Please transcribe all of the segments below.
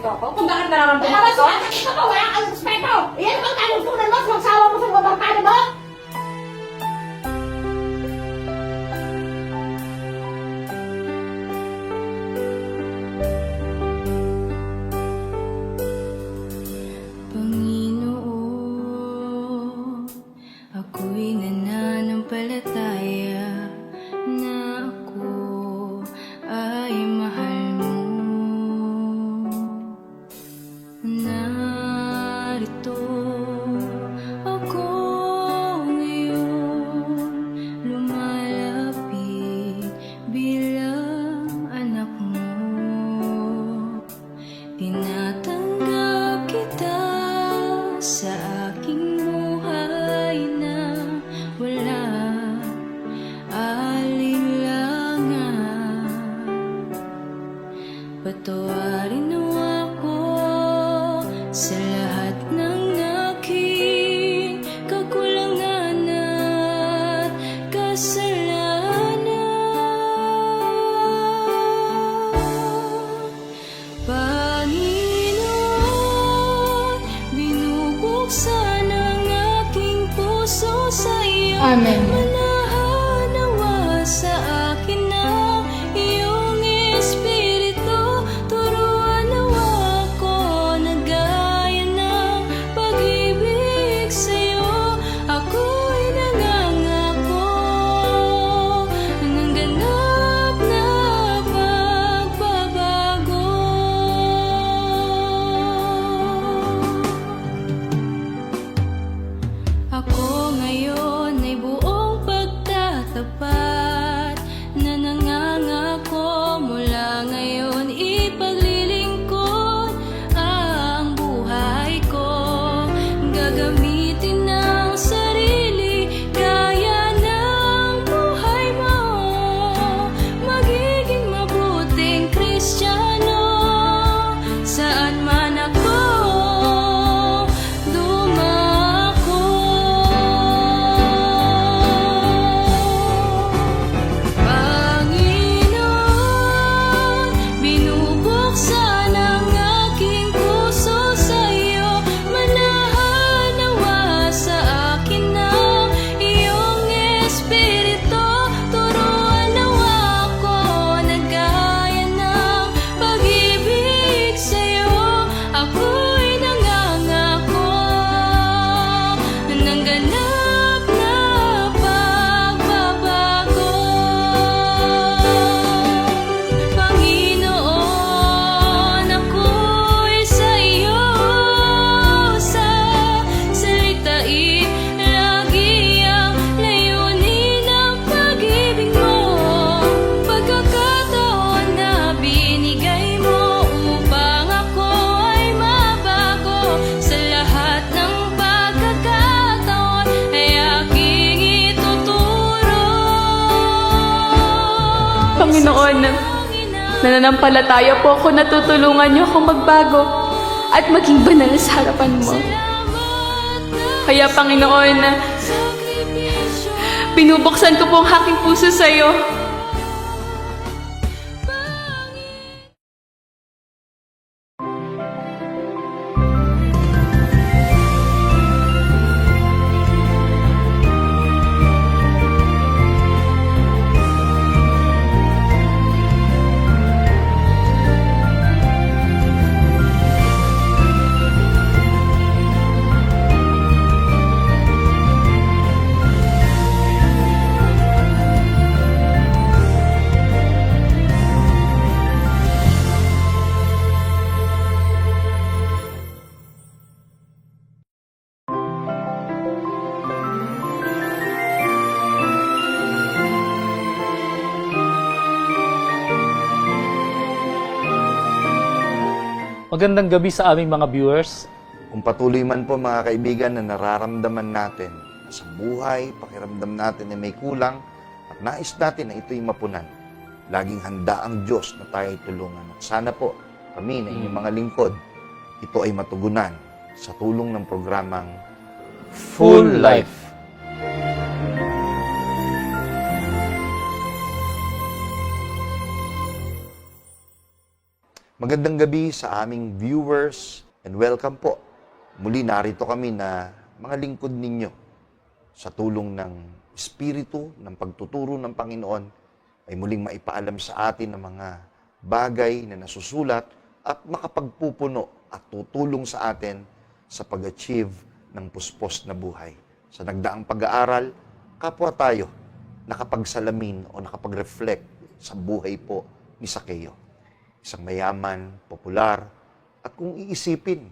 respeto ako? Kung bakit nararamdaman ko to? Ako, wala kang respeto! Iyan bang tanong-tunan mo sa magsawa mo sa mga barkada mo? Panginoon, ako'y nananampalataya na ako ay mahal mo. Narito ako ngayon, lumalapit bilang anak mo. Tinatanggap kita sa aking buhay na wala alinlangan. Patawarin mo ako sa lahat ng aking kakulangan at kasalanan. Panginoon, binubuksan ang aking puso sa iyo. Amen. Manahanawa sa akin ang iyong Espiritu. Turuan nawa ako na gaya ng pag-ibig sa'yo. Ako'y nangangako ng ganap na pagbabago. Ako ngayon ay buong pagtatapat na nangangako mula ngayon ipaglilingkod ang buhay ko. Gagamitin ang sarili gaya ng buhay mo. Magiging mabuting Kristiyano saan man ako dumako. Panginoon, binubuksan ang aking puso sa iyo. Manahanawa sa akin ang iyong Espiritu. Turuan nawa ako na gaya ng pag-ibig sa'yo. Ako'y nangangako ng ganap na pagbabago. Panginoon, ako'y sa iyo sa salitain. Lagi ang layunin ng pag-ibig mo. Pagkakataon na binigay mo upang ako ay mabago. Sa lahat ng pagkakataon ay aking ituturo. Panginoon, nananampalataya po ako na tutulungan niyo akong magbago at maging banal sa harapan mo. Kaya Panginoon, binubuksan ko po ang aking puso sa iyo. Magandang gabi sa aming mga viewers. Kung patuloy man po mga kaibigan na nararamdaman natin sa buhay, pakiramdam natin na may kulang at nais natin na ito'y mapunan, laging handa ang Diyos na tayo tulungan. At sana po kami na inyong mga lingkod, ito ay matugunan sa tulong ng programang Full Life. Magandang gabi sa aming viewers and welcome po. Muli narito kami na mga lingkod ninyo sa tulong ng Espiritu, ng pagtuturo ng Panginoon ay muling maipaalam sa atin ng mga bagay na nasusulat at makapagpupuno at tutulong sa atin sa pag-achieve ng puspos na buhay. Sa nagdaang pag-aaral, kapwa tayo nakapagsalamin o nakapag-reflect sa buhay po ni Sakeo. Isang mayaman, popular, at kung iisipin,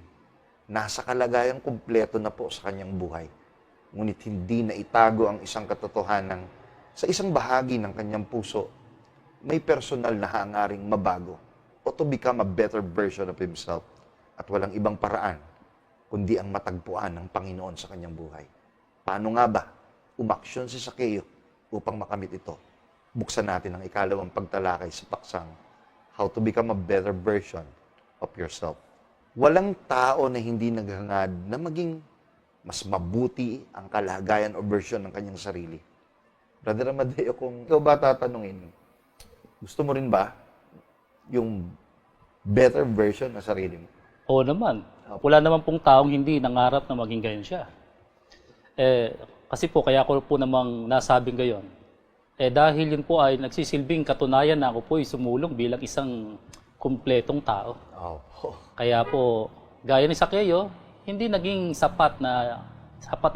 nasa kalagayang kumpleto na po sa kanyang buhay. Ngunit hindi na itago ang isang katotohanan sa isang bahagi ng kanyang puso, may personal na hangaring mabago o to become a better version of himself at walang ibang paraan kundi ang matagpuan ng Panginoon sa kanyang buhay. Paano nga ba umaksyon si Sakeo upang makamit ito? Buksan natin ang ikalawang pagtalakay sa paksang How to Become a Better Version of Yourself. Walang tao na hindi naghangad na maging mas mabuti ang kalagayan o version ng kanyang sarili. Brother Amadeo, kung ikaw ba tatanungin, gusto mo rin ba yung better version ng sarili mo? Oo naman. Wala naman pong taong hindi nangarap na maging ganyan siya. Kasi po, kaya ko po namang nasabing gayon. Dahil yun po ay nagsisilbing katunayan na ako po ay sumulong bilang isang kumpletong tao. Kaya po, gaya ni Sakeo, hindi naging sapat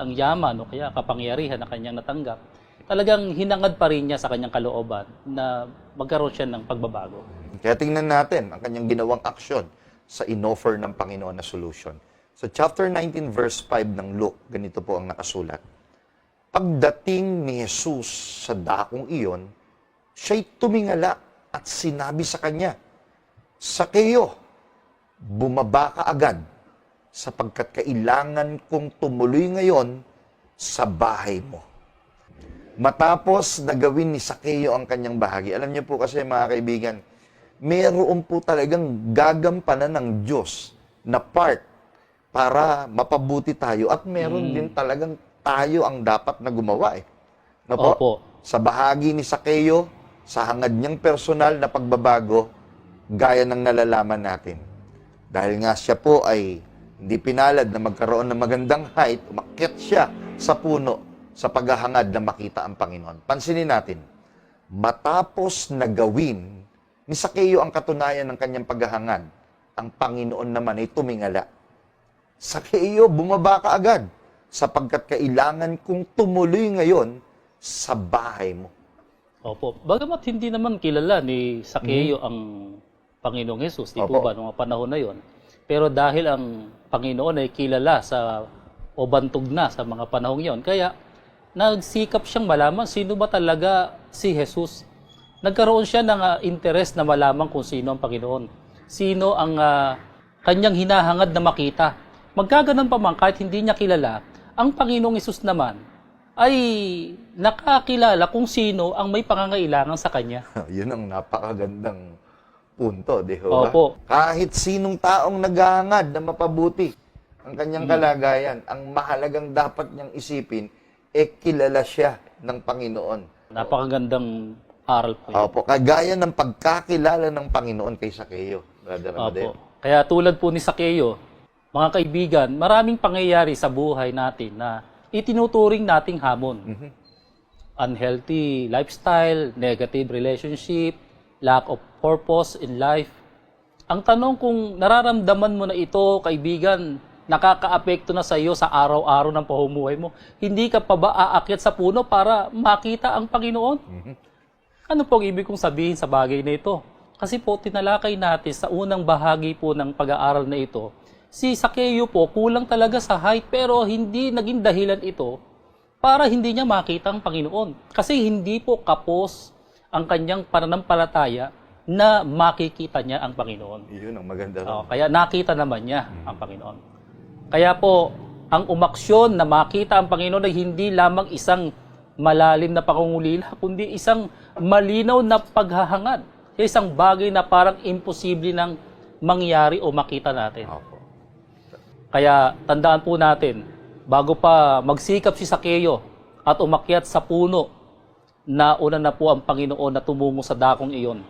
ang yaman o kaya kapangyarihan na kanyang natanggap. Talagang hinangad pa rin niya sa kanyang kalooban na magkaroon siya ng pagbabago. Kaya tingnan natin ang kanyang ginawang aksyon sa inoffer ng Panginoon na solution. Sa chapter 19 verse 5 ng Luke, ganito po ang nakasulat. Pagdating ni Jesus sa dakong iyon, siya'y tumingala at sinabi sa kanya, Sakeo, bumaba ka agad sapagkat kailangan kong tumuloy ngayon sa bahay mo. Matapos na gawin ni Sakeo ang kanyang bahagi, alam niyo po kasi mga kaibigan, mayroon po talagang gagampanan ng Diyos na part para mapabuti tayo at meron din talagang tayo ang dapat na gumawa No po? Opo. Sa bahagi ni Sakeo, sa hangad niyang personal na pagbabago, gaya ng nalalaman natin. Dahil nga siya po ay hindi pinalad na magkaroon ng magandang height, umakyat siya sa puno sa paghahangad na makita ang Panginoon. Pansinin natin, matapos na gawin ni Sakeo ang katunayan ng kanyang paghahangad, ang Panginoon naman ay tumingala. Sakeo, bumaba ka agad, sapagkat kailangan kong tumuloy ngayon sa bahay mo. Opo. Bagamat hindi naman kilala ni Sakeo ang Panginoong Jesus, di po Opo. ba, noong mga panahon na yon. Pero dahil ang Panginoon ay kilala o bantog na sa mga panahong yon, kaya nagsikap siyang malaman sino ba talaga si Jesus. Nagkaroon siya ng interest na malaman kung sino ang Panginoon. Sino ang kanyang hinahangad na makita. Magkaganon pa man, kahit hindi niya kilala, ang Panginoong Jesus naman ay nakakilala kung sino ang may pangangailangan sa kanya. Yun ang napakagandang punto, di ba? Opo. Kahit sinong taong naghahangad na mapabuti ang kanyang kalagayan, ang mahalagang dapat niyang isipin, kilala siya ng Panginoon. Napakagandang aral po yun. Opo, kagaya ng pagkakilala ng Panginoon kay Sakeo, Brother Amadeo. Opo. Kaya tulad po ni Sakeo, mga kaibigan, maraming pangyayari sa buhay natin na itinuturing nating hamon. Unhealthy lifestyle, negative relationship, lack of purpose in life. Ang tanong kung nararamdaman mo na ito, kaibigan, nakakaapekto na sa iyo sa araw-araw ng pamumuhay mo, hindi ka pa ba aakyat sa puno para makita ang Panginoon? Ano po ang ibig kong sabihin sa bagay na ito? Kasi po, tinalakay natin sa unang bahagi po ng pag-aaral na ito, si Sakeo po, kulang talaga sa height pero hindi naging dahilan ito para hindi niya makita ang Panginoon. Kasi hindi po kapos ang kanyang pananampalataya na makikita niya ang Panginoon. Yun ang maganda. Kaya nakita naman niya ang Panginoon. Kaya po, ang umaksyon na makita ang Panginoon ay hindi lamang isang malalim na pangungulila, kundi isang malinaw na paghahangad. Isang bagay na parang imposible nang mangyari o makita natin. Opo. Kaya tandaan po natin, bago pa magsikap si Sakeo at umakyat sa puno, nauna na po ang Panginoon na tumungo sa dakong iyon.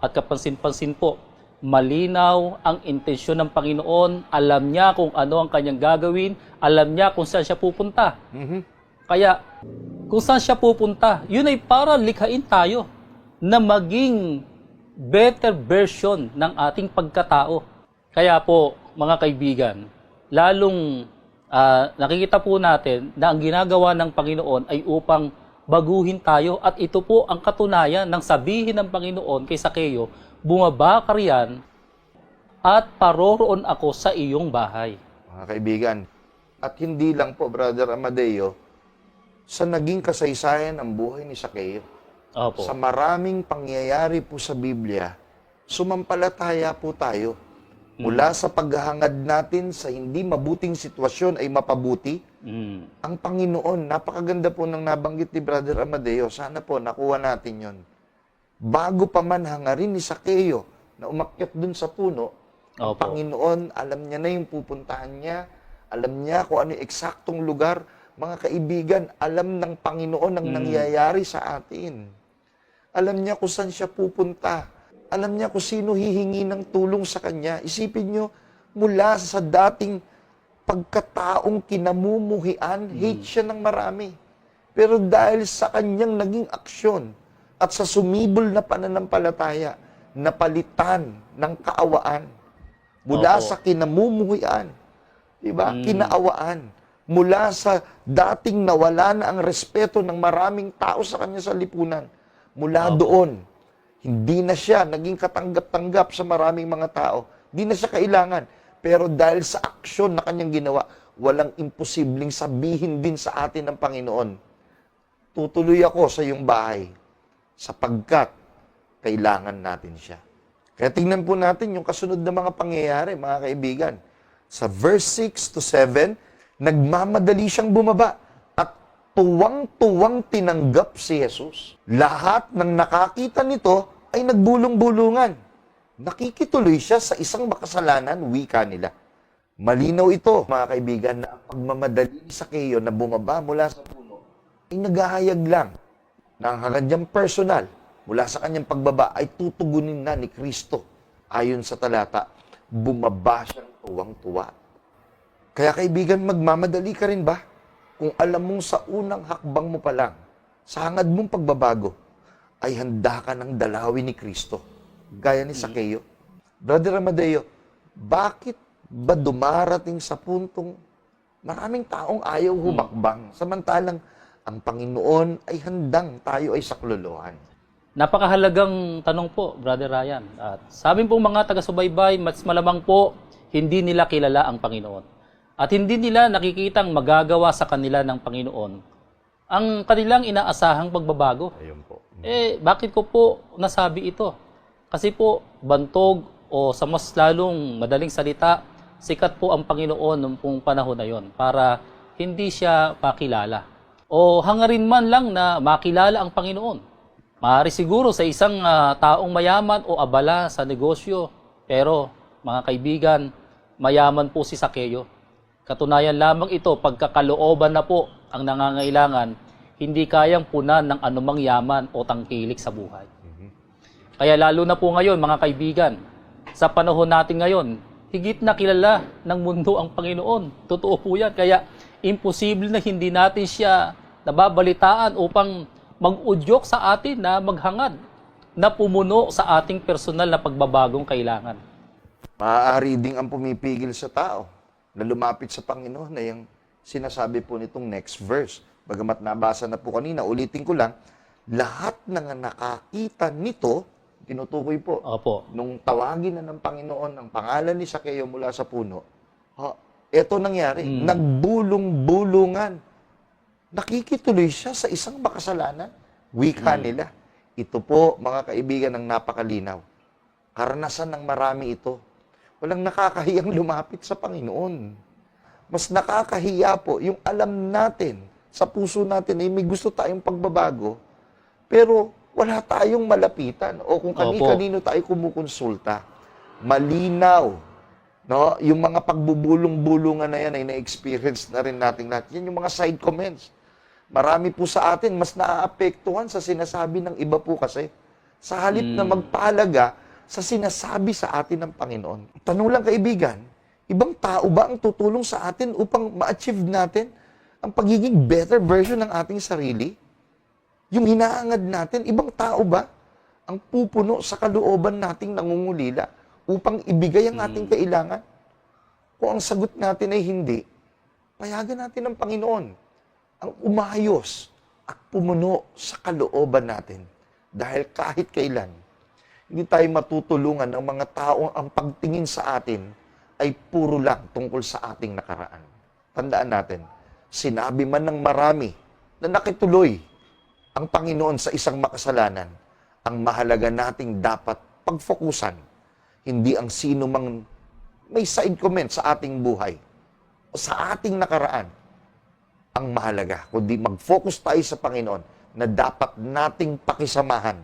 At kapansin-pansin po, malinaw ang intensyon ng Panginoon, alam niya kung ano ang kanyang gagawin, alam niya kung saan siya pupunta. Kaya, kung saan siya pupunta, yun ay para likhain tayo na maging better version ng ating pagkatao. Kaya po, mga kaibigan, lalong nakikita po natin na ang ginagawa ng Panginoon ay upang baguhin tayo, at ito po ang katunayan ng sabihin ng Panginoon kay Sakeo, bumaba ka riyan at paroroon ako sa iyong bahay. Mga kaibigan, at hindi lang po, Brother Amadeo, sa naging kasaysayan ng buhay ni Sakeo, Opo. sa maraming pangyayari po sa Biblia, sumampalataya po tayo. Mula sa paghahangad natin sa hindi mabuting sitwasyon ay mapabuti, ang Panginoon, napakaganda po ng nabanggit ni Brother Amadeo, sana po nakuha natin yon. Bago pa man hangarin ni Sakeo na umakyat dun sa puno, ang Opo. Panginoon, alam niya na yung pupuntahan niya, alam niya kung ano yung eksaktong lugar. Mga kaibigan, alam ng Panginoon ang nangyayari sa atin. Alam niya kung saan siya pupunta. Alam niya kung sino hihingi ng tulong sa kanya. Isipin niyo, mula sa dating pagkataong kinamumuhian, hate siya ng marami. Pero dahil sa kanyang naging aksyon at sa sumibol na pananampalataya, napalitan ng kaawaan. Mula Opo. sa kinamumuhian, diba? Kinaawaan. Mula sa dating nawala na ang respeto ng maraming tao sa kanya sa lipunan. Mula doon, hindi na siya naging katanggap-tanggap sa maraming mga tao. Hindi na siya kailangan. Pero dahil sa aksyon na kanyang ginawa, walang imposibleng sabihin din sa atin ng Panginoon, tutuloy ako sa iyong bahay sapagkat kailangan natin siya. Kaya tingnan po natin yung kasunod na mga pangyayari, mga kaibigan. Sa verse 6 to 7, nagmamadali siyang bumaba at tuwang-tuwang tinanggap si Jesus. Lahat ng nakakita nito ay nagbulong-bulungan. Nakikituloy siya sa isang makasalanan, wika nila. Malinaw ito, mga kaibigan, na ang pagmamadali ni Sakeo na bumaba mula sa puno ay naghahayag lang na ang kanyang personal mula sa kanyang pagbaba ay tutugunin na ni Kristo. Ayon sa talata, bumaba siyang tuwang-tuwa. Kaya kaibigan, magmamadali ka rin ba? Kung alam mong sa unang hakbang mo pa lang, sa hangad mong pagbabago, ay handa ka ng dalawin ni Kristo. Gaya ni Sakeo. Brother Amadeo, bakit ba dumarating sa puntong maraming taong ayaw humakbang, samantalang ang Panginoon ay handang tayo ay saklolohan? Napakahalagang tanong po, Brother Ryan. At sabi pong mga taga-subaybay, mas malamang po, hindi nila kilala ang Panginoon. At hindi nila nakikitang magagawa sa kanila ng Panginoon ang kanilang inaasahang pagbabago. Ayun po. Bakit ko po nasabi ito? Kasi po, bantog o sa mas lalong madaling salita, sikat po ang Panginoon noong pong panahon na yon para hindi siya makilala. O hangarin man lang na makilala ang Panginoon. Maaari siguro sa isang taong mayaman o abala sa negosyo. Pero, mga kaibigan, mayaman po si Sakeo. Katunayan lamang ito, pagkakalooban na po ang nangangailangan, hindi kayang punan ng anumang yaman o tangkilik sa buhay. Kaya lalo na po ngayon, mga kaibigan, sa panahon natin ngayon, higit na kilala ng mundo ang Panginoon. Totoo po yan. Kaya imposible na hindi natin siya nababalitaan upang mag-udyok sa atin na maghangad, na pumuno sa ating personal na pagbabagong kailangan. Maaari ding ang pumipigil sa tao na lumapit sa Panginoon na yung sinasabi po nitong next verse. Bagamat nabasa na po kanina, ulitin ko lang, lahat ng nakakita nito, tinutukoy po, Opo. nung tawagin na ng Panginoon ang pangalan ni Sakeo mula sa puno, eto nangyari, nagbulong-bulungan. Nakikituloy siya sa isang makasalanan. Wika nila. Ito po, mga kaibigan, ang napakalinaw. Karanasan ng marami ito. Walang nakakahiyang lumapit sa Panginoon. Mas nakakahiya po yung alam natin, sa puso natin ay may gusto tayong pagbabago, pero wala tayong malapitan. O kung kanino tayo kumukonsulta. Malinaw. No? Yung mga pagbubulong-bulungan na yan ay na-experience na rin natin lahat. Yan yung mga side comments. Marami po sa atin, mas naaapektuhan sa sinasabi ng iba po kasi. Sa halip na magpahalaga sa sinasabi sa atin ng Panginoon. Tanong lang kaibigan, ibang tao ba ang tutulong sa atin upang ma-achieve natin ang pagiging better version ng ating sarili? Yung hinaangad natin, ibang tao ba ang pupuno sa kalooban nating nangungulila upang ibigay ang ating kailangan? Kung ang sagot natin ay hindi, payagan natin ng Panginoon ang umayos at pumuno sa kalooban natin. Dahil kahit kailan, hindi tayo matutulungan ng mga taong ang pagtingin sa atin ay puro lang tungkol sa ating nakaraan. Tandaan natin, sinabi man ng marami na nakituloy ang Panginoon sa isang makasalanan, ang mahalaga nating dapat pagfokusan, hindi ang sino mang may side comment sa ating buhay o sa ating nakaraan ang mahalaga, kundi mag-focus tayo sa Panginoon na dapat nating pakisamahan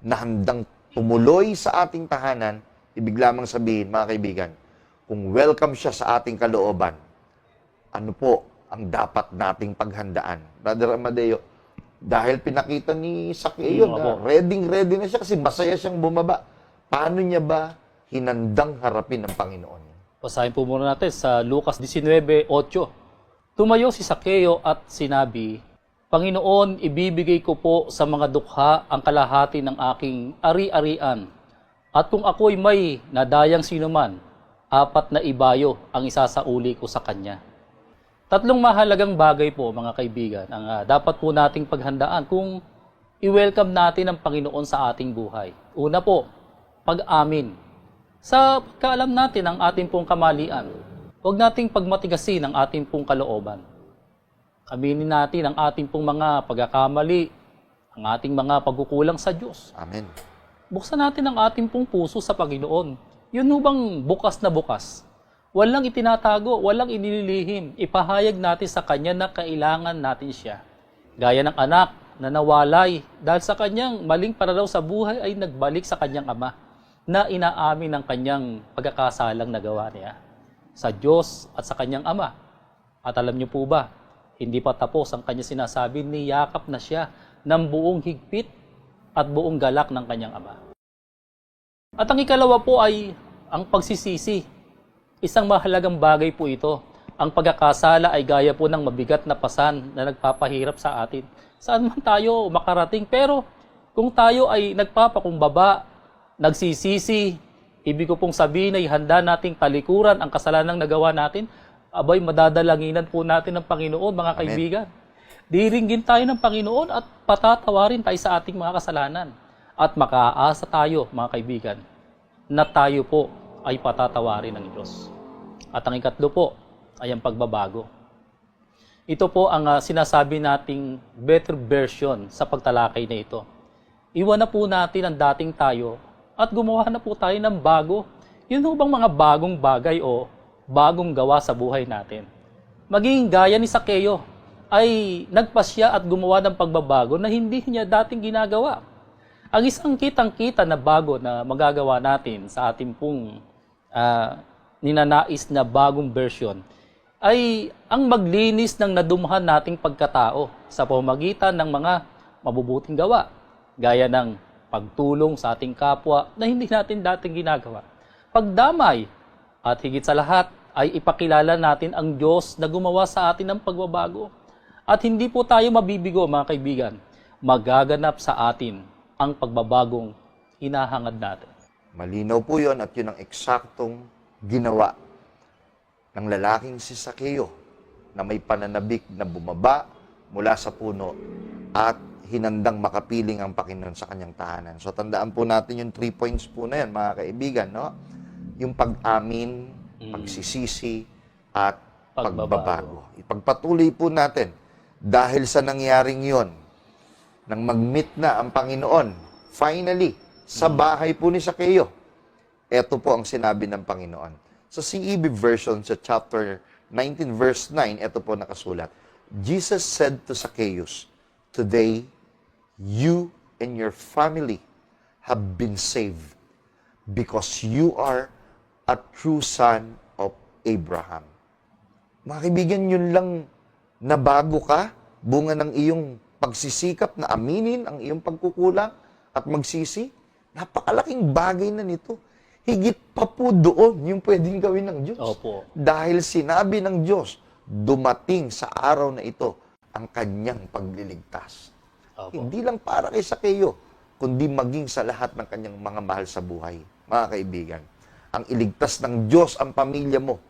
na handang tumuloy sa ating tahanan. Ibig lamang sabihin, mga kaibigan, kung welcome siya sa ating kalooban, ano po ang dapat nating paghandaan? Brother Amadeo, dahil pinakita ni Zacchaeus na ready na siya kasi masaya siyang bumaba. Paano niya ba hinandang harapin ng Panginoon? Basahin po muna natin sa Lucas 19:8. Tumayo si Zacchaeus at sinabi, Panginoon, ibibigay ko po sa mga dukha ang kalahati ng aking ari-arian. At kung ako'y may nadayang sinuman, 4 na ibayo ang isasauli ko sa kanya. 3 mahalagang bagay po, mga kaibigan, ang dapat po nating paghandaan kung i-welcome natin ang Panginoon sa ating buhay. Una po, pag-amin. Sa pagkaalam natin ang ating pong kamalian, huwag nating pagmatigasin ang ating pong kalooban. Aminin natin ang ating pong mga pagkakamali, ang ating mga pagkukulang sa Diyos. Amen. Buksan natin ang ating pong puso sa Panginoon. Yun bang bukas na bukas? Walang itinatago, walang inililihim. Ipahayag natin sa Kanya na kailangan natin siya. Gaya ng anak na nawalay dahil sa kanyang maling pananaw sa buhay ay nagbalik sa kanyang ama na inaamin ang kanyang pagkakasalang nagawa niya sa Diyos at sa kanyang ama. At alam niyo po ba, hindi pa tapos ang kanya sinasabi, niyakap na siya ng buong higpit at buong galak ng kanyang ama. At ang ikalawa po ay ang pagsisisi. Isang mahalagang bagay po ito. Ang pagkakasala ay gaya po ng mabigat na pasan na nagpapahirap sa atin. Saan man tayo makarating. Pero kung tayo ay nagpapakumbaba, nagsisisi, ibig ko pong sabihin ay handa nating talikuran ang kasalanang nagawa natin, abay madadalanginan po natin ng Panginoon, mga kaibigan. Diringgin tayo ng Panginoon at patatawarin tayo sa ating mga kasalanan. At makaasa tayo, mga kaibigan, na tayo po ay patatawarin ng Diyos. At ang ikatlo po ay ang pagbabago. Ito po ang sinasabi nating better version sa pagtalakay na ito. Iwan na po natin ang dating tayo at gumawa na po tayo ng bago. Yun ho bang mga bagong bagay o bagong gawa sa buhay natin? Maging gaya ni Zacchaeus ay nagpasya at gumawa ng pagbabago na hindi niya dating ginagawa. Ang isang kitang-kita na bago na magagawa natin sa ating pong ninanais na bagong version ay ang maglinis ng nadumhan nating pagkatao sa pamamagitan ng mga mabubuting gawa, gaya ng pagtulong sa ating kapwa na hindi natin dating ginagawa. Pagdamay at higit sa lahat ay ipakilala natin ang Diyos na gumawa sa atin ng pagbabago. At hindi po tayo mabibigo, mga kaibigan. Magaganap sa atin ang pagbabagong hinahangad natin. Malinaw po yun at yun ang eksaktong ginawa ng lalaking si Zacchaeus na may pananabik na bumaba mula sa puno at hinandang makapiling ang Panginoon sa kanyang tahanan. So tandaan po natin yung 3 points po na yan, mga kaibigan, no? Yung pag-amin, pagsisisi, at pagbabago. Ipagpatuloy po natin dahil sa nangyaring yon, nang mag-meet na ang Panginoon, finally, sa bahay po ni Zacchaeus, ito po ang sinabi ng Panginoon. Sa CEB version, sa chapter 19, verse 9, ito po nakasulat. Jesus said to Zacchaeus, "Today, you and your family have been saved because you are a true son of Abraham." Mga kaibigan, yun lang nabago ka, bunga ng iyong pagsisikap na aminin ang iyong pagkukulang at magsisi. Napakalaking bagay na nito. Higit pa po doon yung pwedeng gawin ng Diyos. Opo. Dahil sinabi ng Diyos, dumating sa araw na ito ang kanyang pagliligtas. Opo. Hindi lang para kay Sakeo, kundi maging sa lahat ng kanyang mga mahal sa buhay. Mga kaibigan, ang iligtas ng Diyos ang pamilya mo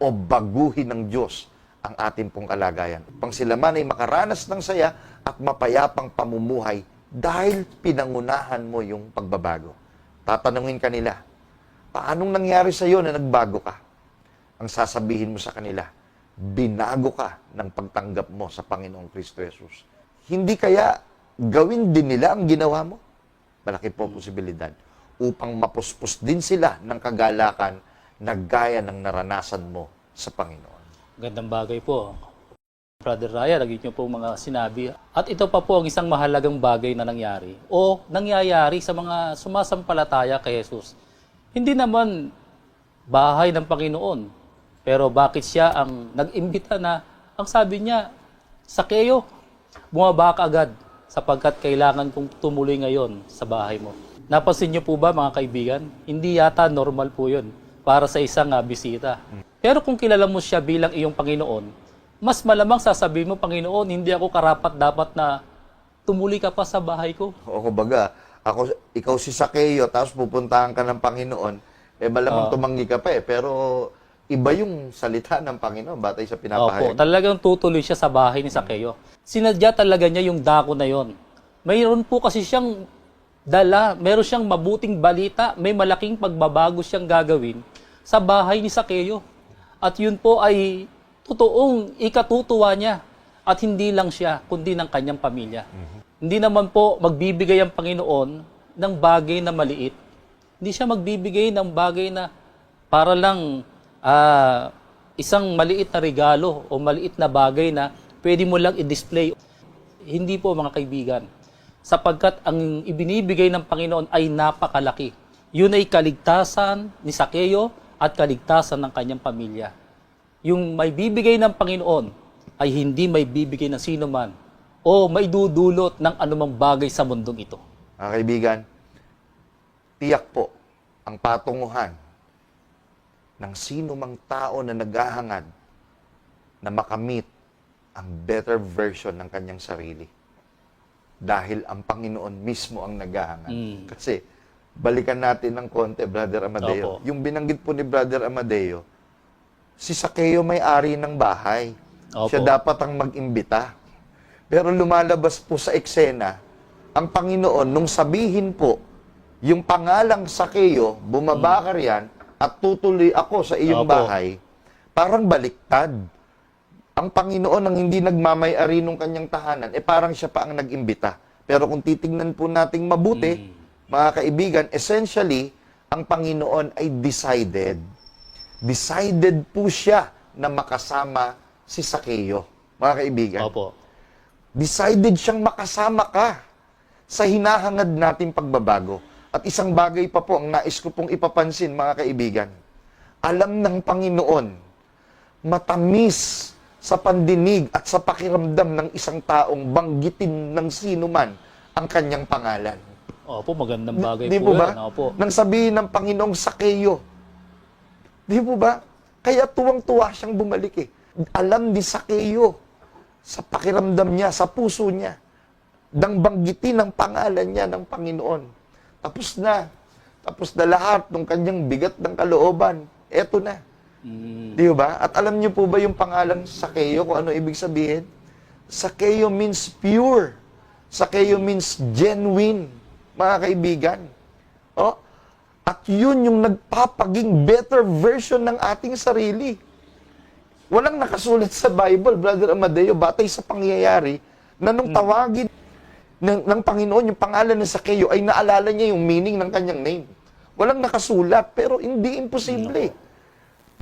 o baguhin ng Diyos ang ating pong kalagayan. Upang sila man ay makaranas ng saya at mapayapang pamumuhay dahil pinangunahan mo yung pagbabago. Tatanungin ka nila, paanong nangyari sa iyo na nagbago ka? Ang sasabihin mo sa kanila, binago ka ng pagtanggap mo sa Panginoong Kristo Jesus. Hindi kaya gawin din nila ang ginawa mo? Malaki po posibilidad upang mapuspos din sila ng kagalakan na gaya ng naranasan mo sa Panginoon. Gandang bagay po. Brother Raya, lagi niyo po mga sinabi. At ito pa po ang isang mahalagang bagay na nangyari o nangyayari sa mga sumasampalataya kay Jesus. Hindi naman bahay ng Panginoon, pero bakit siya ang nag-imbita na, ang sabi niya, Sakeo, bumaba ka agad sapagkat kailangan kong tumuloy ngayon sa bahay mo. Napansin niyo po ba mga kaibigan? Hindi yata normal po yun para sa isang bisita. Pero kung kilala mo siya bilang iyong Panginoon, mas malamang sasabihin mo, Panginoon, hindi ako karapat dapat na tumuli ka pa sa bahay ko. O kumbaga, ikaw si Sakeo, tapos pupuntahan ka ng Panginoon, malamang tumanggi ka pa pero iba yung salita ng Panginoon batay sa pinapahayag. Opo, talagang tutuloy siya sa bahay ni Sakeo. Sinadya talaga niya yung dako na yon. Mayroon po kasi siyang dala, meron siyang mabuting balita, may malaking pagbabago siyang gagawin sa bahay ni Sakeo. At yun po ay totoong ikatutuwa niya. At hindi lang siya, kundi ng kanyang pamilya. Hindi naman po magbibigay ang Panginoon ng bagay na maliit. Hindi siya magbibigay ng bagay na para lang isang maliit na regalo o maliit na bagay na pwede mo lang i-display. Hindi po mga kaibigan. Sapagkat ang ibinibigay ng Panginoon ay napakalaki. Yun ay kaligtasan ni Sakeo at kaligtasan ng kanyang pamilya. Yung may bibigay ng Panginoon ay hindi may bibigay ng sino man o may dudulot ng anumang bagay sa mundong ito. Mga kaibigan, tiyak po ang patunguhan ng sino mang tao na naghahangad na makamit ang better version ng kanyang sarili. Dahil ang Panginoon mismo ang naghahangad. Kasi, balikan natin ng konti, Brother Amadeo. Opo. Yung binanggit po ni Brother Amadeo, si Sakeo may-ari ng bahay. Opo. Siya dapat ang mag-imbita. Pero lumalabas po sa eksena, ang Panginoon, nung sabihin po, yung pangalang Sakeo, bumaba ka riyan, at tutuloy ako sa iyong Opo. bahay, parang baliktad. Ang Panginoon ang hindi nagmamay-ari ng kanyang tahanan, parang siya pa ang nag-imbita. Pero kung titingnan po nating mabuti, mga kaibigan, essentially, ang Panginoon ay decided. Decided po siya na makasama si Sakeo. Mga kaibigan. Opo. Decided siyang makasama ka sa hinahangad nating pagbabago. At isang bagay pa po ang nais ko pong ipapansin, mga kaibigan. Alam ng Panginoon, matamis sa pandinig at sa pakiramdam ng isang taong banggitin ng sino man ang kanyang pangalan. Opo, magandang bagay Di po po ba? yan. Opo. Nang sabihin ng Panginoong Sakeo. Di po ba? Kaya tuwang-tuwa siyang bumalik Alam ni Sakeo sa pakiramdam niya, sa puso niya, nang banggitin ang pangalan niya ng Panginoon. Tapos na lahat ng kanyang bigat ng kalooban. Eto na. Di ba? At alam niyo po ba yung pangalang Sakeo, kung ano ibig sabihin? Sakeo means pure. Sakeo means genuine, mga kaibigan. At yun yung nagpapaging better version ng ating sarili. Walang nakasulat sa Bible, Brother Amadeo, batay sa pangyayari, na nung tawagin ng Panginoon yung pangalan ng Sakeo, ay naalala niya yung meaning ng kanyang name. Walang nakasulat, pero hindi imposible.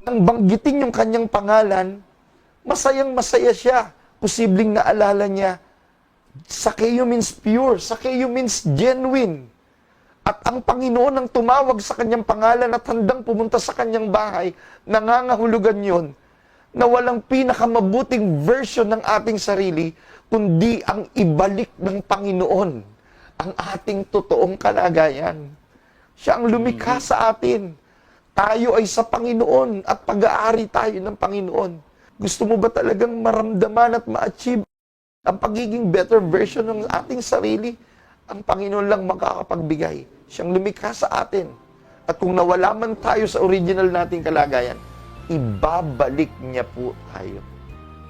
Nang banggitin yung kanyang pangalan, masayang-masaya siya. Posibleng naalala niya, Sakeo means pure, Sakeo means genuine. At ang Panginoon ang tumawag sa kanyang pangalan at handang pumunta sa kanyang bahay, nangangahulugan yon na walang pinakamabuting version ng ating sarili, kundi ang ibalik ng Panginoon ang ating totoong kalagayan. Siya ang lumikha sa atin. Tayo ay sa Panginoon at pag-aari tayo ng Panginoon. Gusto mo ba talagang maramdaman at ma-achieve ang pagiging better version ng ating sarili? Ang Panginoon lang makakapagbigay. Siyang lumikha sa atin. At kung nawala man tayo sa original nating kalagayan, ibabalik niya po tayo.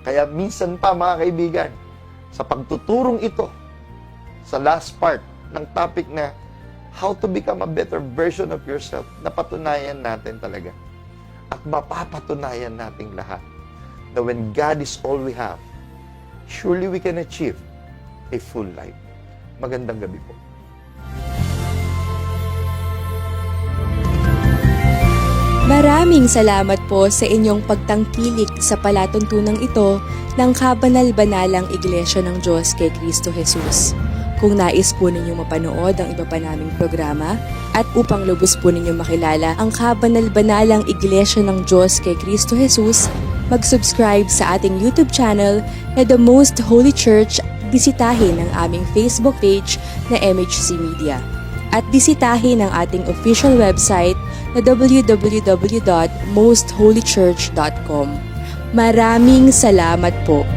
Kaya minsan pa mga kaibigan, sa pagtuturong ito, sa last part ng topic na how to become a better version of yourself, napatunayan natin talaga. At mapapatunayan nating lahat na when God is all we have, surely we can achieve a full life. Magandang gabi po. Maraming salamat po sa inyong pagtangkilik sa palatuntunang ito ng Kabanal-Banalang Iglesia ng Diyos kay Kristo Jesus. Kung nais po ninyong mapanood ang iba pa naming programa at upang lubos po ninyong makilala ang Kabanal-Banalang Iglesia ng Diyos kay Kristo Jesus, mag-subscribe sa ating YouTube channel na The Most Holy Church. Bisitahin ang aming Facebook page na MHC Media. At bisitahin ang ating official website na www.mostholychurch.com. Maraming salamat po.